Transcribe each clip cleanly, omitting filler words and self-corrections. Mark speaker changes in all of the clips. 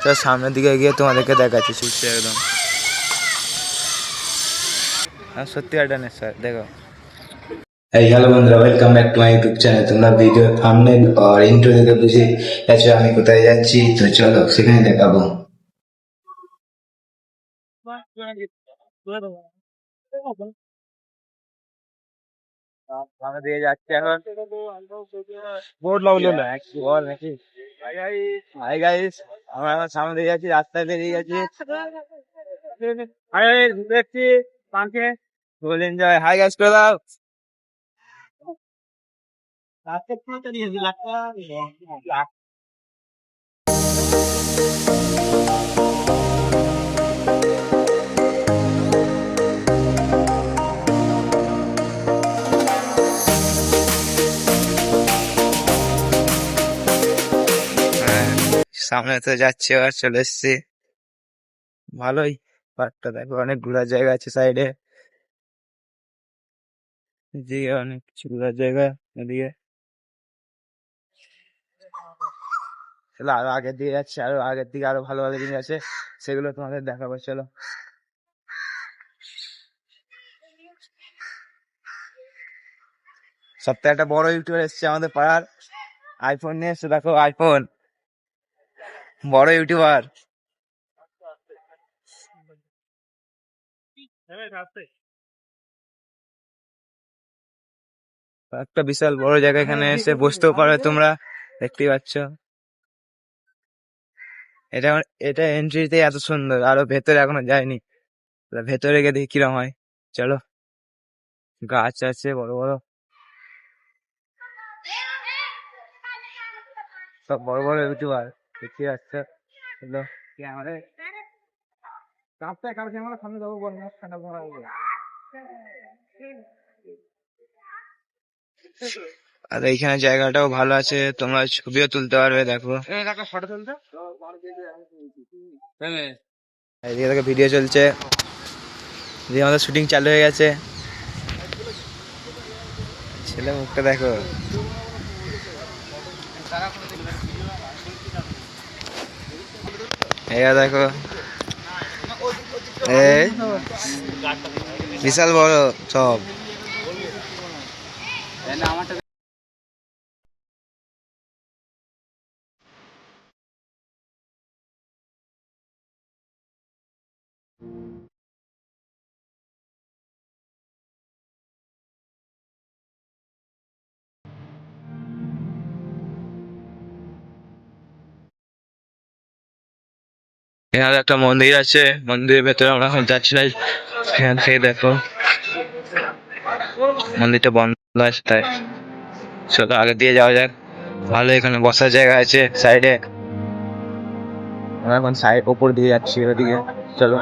Speaker 1: তো সামনের দিকে গিয়ে তোমাদেরকে দেখাচ্ছি ছুটছে একদম। সত্যি একটা নেশা দেখো।
Speaker 2: এই হ্যালো বন্ধুরা, welcome back to my YouTube channel. তোমরা ভিডিও থাম্বনেল আর ইন্ট্রো দেখে বুঝে গেছো আমি কোথায় যাচ্ছি, তো চলো সেখানে দেখাবো।
Speaker 1: সামনে দিকে যাচ্ছে এখন। বোর্ড লাগলো না বল নাকি? হাই গাইস, আমরা এখন সামনে দিয়ে যাচ্ছি, রাস্তায় বেরিয়ে গেছি। হাই গাইস, দেখছি পাঁকে ফুল এনজয়। হাই গাইস করে দাও। হ্যাঁ, সামনে তো যাচ্ছি, আর চলে এসছি। ভালোই পার্কটা, দেখো অনেক ঘোরার জায়গা আছে সাইডে, এদিকে অনেক কিছু ঘোরার জায়গা। এদিকে চলো আরো আগের দিকে যাচ্ছে, আরো আগের দিকে আরো ভালো ভালো জিনিস আছে, সেগুলো তোমাদের দেখাবো। চলো। সপ্তাহে একটা বড় ইউটিউবার এসছে আমাদের পাড়ার, আইফোন নিয়ে এসছে, দেখো আইফোন, বড় ইউটিউবার। একটা বিশাল বড় জায়গা, এখানে এসে বসতেও পারবে তোমরা, দেখতেই পাচ্ছ। এটা এটা এন্ট্রিতে এত সুন্দর, আরো ভেতরে এখনো যায়নি, ভেতরে গিয়ে দেখি কিরম হয়। চলো। গাছ আছে বড় বড়, সব বড় বড় ইউটিউবার, দেখতে পাচ্ছ। চলো ক্যামেরা সামনে যাবো, আর এইখানে জায়গাটাও ভালো আছে, তোমরা ছবিও তুলতে পারবে। দেখো এদিকে দেখো ভিডিও চলছে, এদিকে আমাদের শুটিং চালু হয়ে গেছে। ছেলে মুখটা দেখো। এরা দেখো, এই বিশাল বড় সব। এখানে একটা মন্দির আছে, মন্দিরের ভেতরে আমরা এখন যাচ্ছি না, এখান থেকে দেখো মন্দিরটা বন্ধ আছে তাই। চলো আগে দিয়ে যাওয়া যাক, ভালো এখানে বসার জায়গা আছে সাইডে। আমরা এখন সাইড ওপর দিয়ে যাচ্ছি ওদিকে। চলো।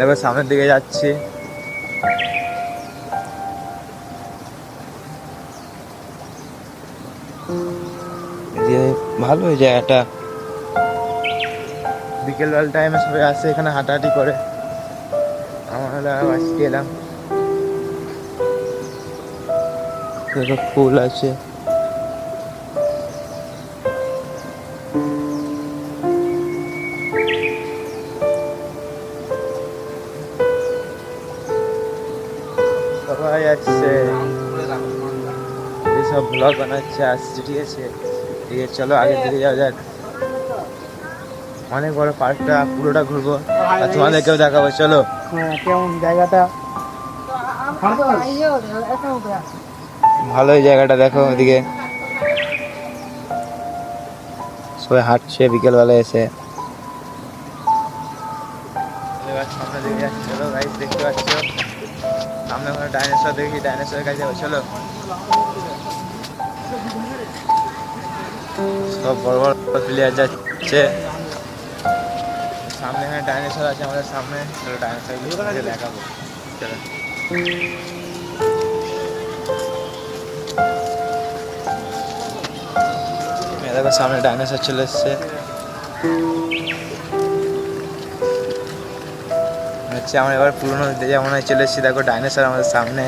Speaker 1: এবার সামনের দিকে যাচ্ছি। ভালো এই জায়গাটা, বিকেলবেলা টাইমে সবাই আসে এখানে হাঁটাহাঁটি করে। আমার হলো আজকে এলাম। ফুল আছে, সবাই আসছে, সব ব্লগ বানাচ্ছে, আসছে। ঠিক আছে, ঠিক আছে, চলো আগের দিকে যাওয়া যাক। অনেক বড় পার্কটা, পুরোটা ঘুরবো আর তোমাদেরকেও দেখাবো। চলো।
Speaker 3: কেমন জায়গাটা?
Speaker 1: ভালো এই জায়গাটা, দেখো ওদিকে সবাই হাঁটছে বিকেলবেলা এসে। এবার সামনে দিকে যাচ্ছি, চলো গাইস, দেখতে পাচ্ছ সামনে ওখানে ডাইনোসর দেখি, ডাইনোসরের কাছে যাবো। চলো, সব বড় বড় প্লেয়ার যাচ্ছে সামনে। এখানে ডাইনোসর আছে আমাদের সামনে, চলো ডাইনোসর গুলো দেখাবো। চলো, দেখো সামনে ডাইনোসর চলে এসছে। হচ্ছে আমরা এবার পুরোনো যেমন চলে এসেছি, দেখো ডাইনোসর আমাদের সামনে।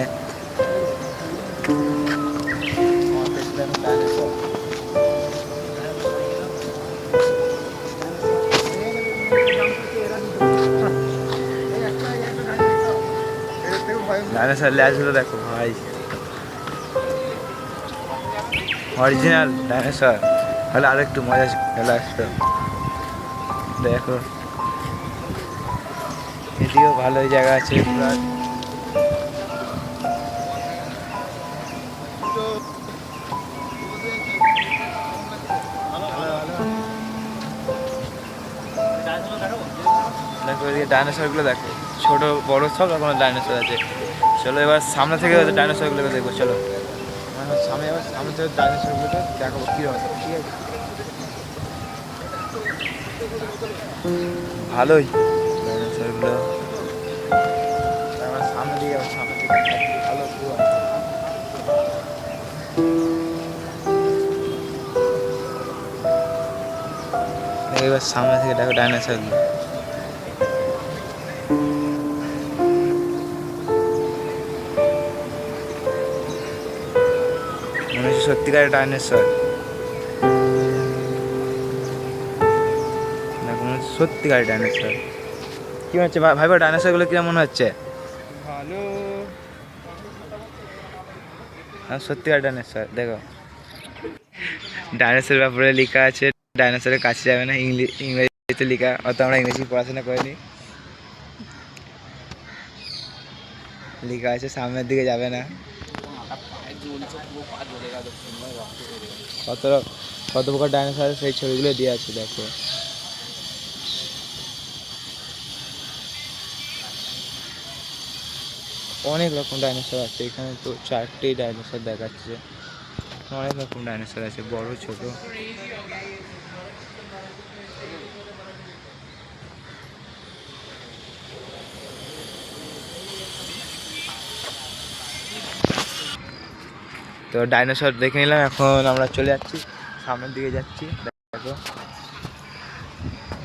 Speaker 1: ডাইনোসর ল্যাজগুলো দেখো ভাই, অরিজিনাল ডাইনোসর হলে আর একটু মজা চলে আসতো। দেখো এদিকেও ভালোই জায়গা আছে। দেখো এদিকে ডাইনোসর গুলো দেখো, ছোট বড় সব রকমের ডাইনোসর আছে। চলো এবার সামনে থেকে ডাইনোসর গুলোকে দেখবো। চলো সামনে, এবার সামনে থেকে ডাইনোসর গুলোকে দেখাবো কিরকম। ঠিক আছে, ভালোই ডাইনোসর গুলো। আমার সামনে দিকে যাবো, সামনে দিকে ভালো view আছে। এবার সামনে থেকে দেখো ডাইনোসর গুলো, মনে হচ্ছে সত্যিকারের ডাইনোসর। দেখো মনে হচ্ছে সত্যিকারের ডাইনোসর। কি হচ্ছে ভাই, ডাইনোসর গুলো কিরকম মনে হচ্ছে?
Speaker 3: ভালো।
Speaker 1: সত্যিকার ডাইনোসর। দেখো ডাইনোসরের ব্যাপারে লেখা আছে, ডাইনোসরের কাছে যাবে না, ইংরেজিতে লেখা, অত আমরা ইংরেজি পড়াশোনা করিনি। লেখা আছে সামনের দিকে যাবে না। কত কত প্রকার ডাইনোসর সেই ছবিগুলো দিয়ে আছে দেখো। অনেক রকম ডাইনোসর আছে এখানে, তো 4টি ডাইনোসর দেখাচ্ছে। অনেক রকম ডাইনোসর আছে, বড় ছোট। তো ডাইনোসর দেখে নিলাম, এখন আমরা চলে যাচ্ছি, সামনের দিকে যাচ্ছি। দেখো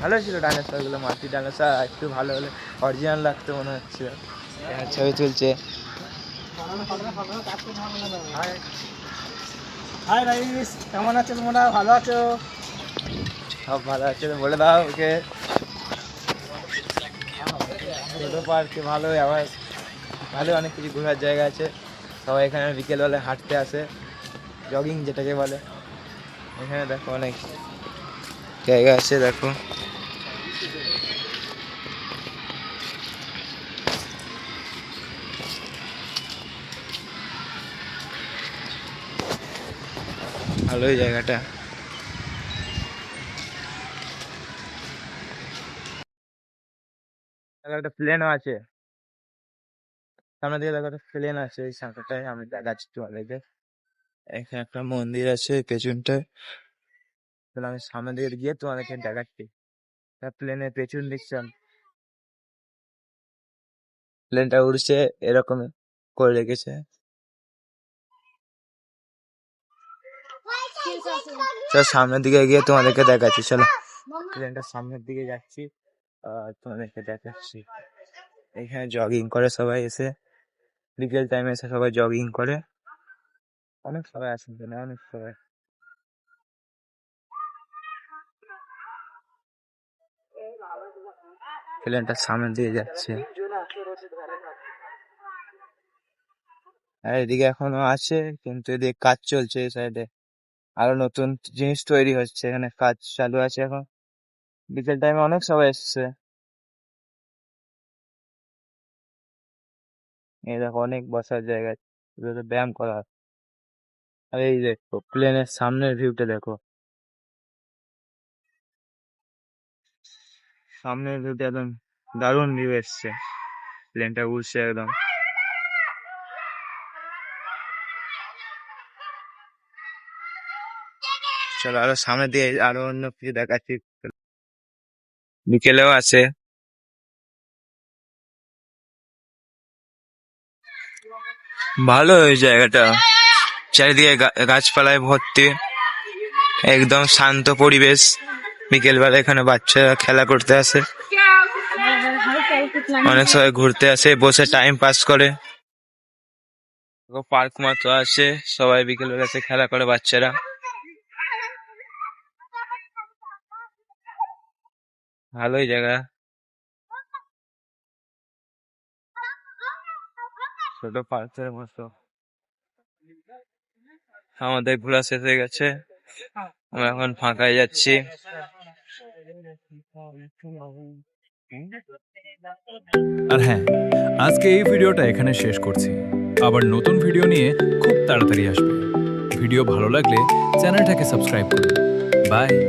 Speaker 1: ভালো ছিল ডাইনোসর গুলো, মাটির ডাইনোসর একটু ভালো হলে অরিজিনাল লাগতো মনে হচ্ছে। এখানে ছবি তুলছে।
Speaker 3: হাই গাইস, কেমন আছো তোমরা? ভালো আছো?
Speaker 1: সব ভালো আছে, তো বলে দাও ওকে। ছোটো পার্কে ভালোই, আবার ভালো অনেক কিছু ঘোরার জায়গা আছে। সবাই এখানে বিকেলবেলা হাঁটতে আসে, জগিং যেটাকে বলে। এখানে দেখো অনেক জায়গা আছে, দেখো ভালোই জায়গাটা। একটা প্লেনও আছে সামনে দিকে, দেখো একটা প্লেন আছে এই সাঁতারটায় আমি দেখাচ্ছি তোমাদেরকে। এখানে একটা মন্দির আছে পেছনটায়, তাহলে আমি সামনের দিকে গিয়ে তোমাদেরকে দেখাচ্ছি। প্লেনের পেছন দেখছি প্লেনটা উড়ছে এরকম করে রেখেছে। চলো সামনের দিকে গিয়ে তোমাদেরকে দেখাচ্ছি। চলো প্লেনটা সামনের দিকে যাচ্ছি আর তোমাদেরকে দেখাচ্ছি। এখানে জগিং করে সবাই এসে, বিকেল টাইমে এসে সবাই জগিং করে। অনেক সবাই আসেন না, অনেক সবাই। প্লেনটা সামনের দিকে যাচ্ছে আর এদিকে এখনো আছে, কিন্তু এদিকে কাজ চলছে। এই সাইডে আরো নতুন জিনিস তৈরি হচ্ছে, এখানে কাজ চালু আছে এখন। বিকেল টাইমে অনেক সবাই এসছে। এই দেখো অনেক বসার জায়গা, এগুলোতে ব্যায়াম করা হয়। আর এই দেখো প্লেনের সামনের ভিউটা দেখো, সামনের ভিউটা একদম দারুণ ভিউ এসছে। প্লেনটা উড়ছে একদম। চলো আরো সামনে দিয়ে আরো অন্য কিছু দেখাচ্ছি। বিকেলেও আছে। ভালো ওই জায়গাটা, চারিদিকে গাছপালায় ভর্তি, একদম শান্ত পরিবেশ। বিকেল বেলা এখানে বাচ্চারা খেলা করতে আসে, অনেক সবাই ঘুরতে আসে, বসে টাইম পাস করে। পার্ক মতো আছে, সবাই বিকেল বেলা এসে খেলা করে বাচ্চারা। ভালোই জায়গা, ছোট পার্কের মতো। আমাদের ঘোরা শেষ হয়ে গেছে, আমরা এখন ফাঁকায় যাচ্ছি।
Speaker 4: আর হ্যাঁ, আজকে এই ভিডিওটা এখানে শেষ করছি। আবার নতুন ভিডিও নিয়ে খুব তাড়াতাড়ি আসবে। ভিডিও ভালো লাগলে চ্যানেলটাকে সাবস্ক্রাইব করুন। বাই।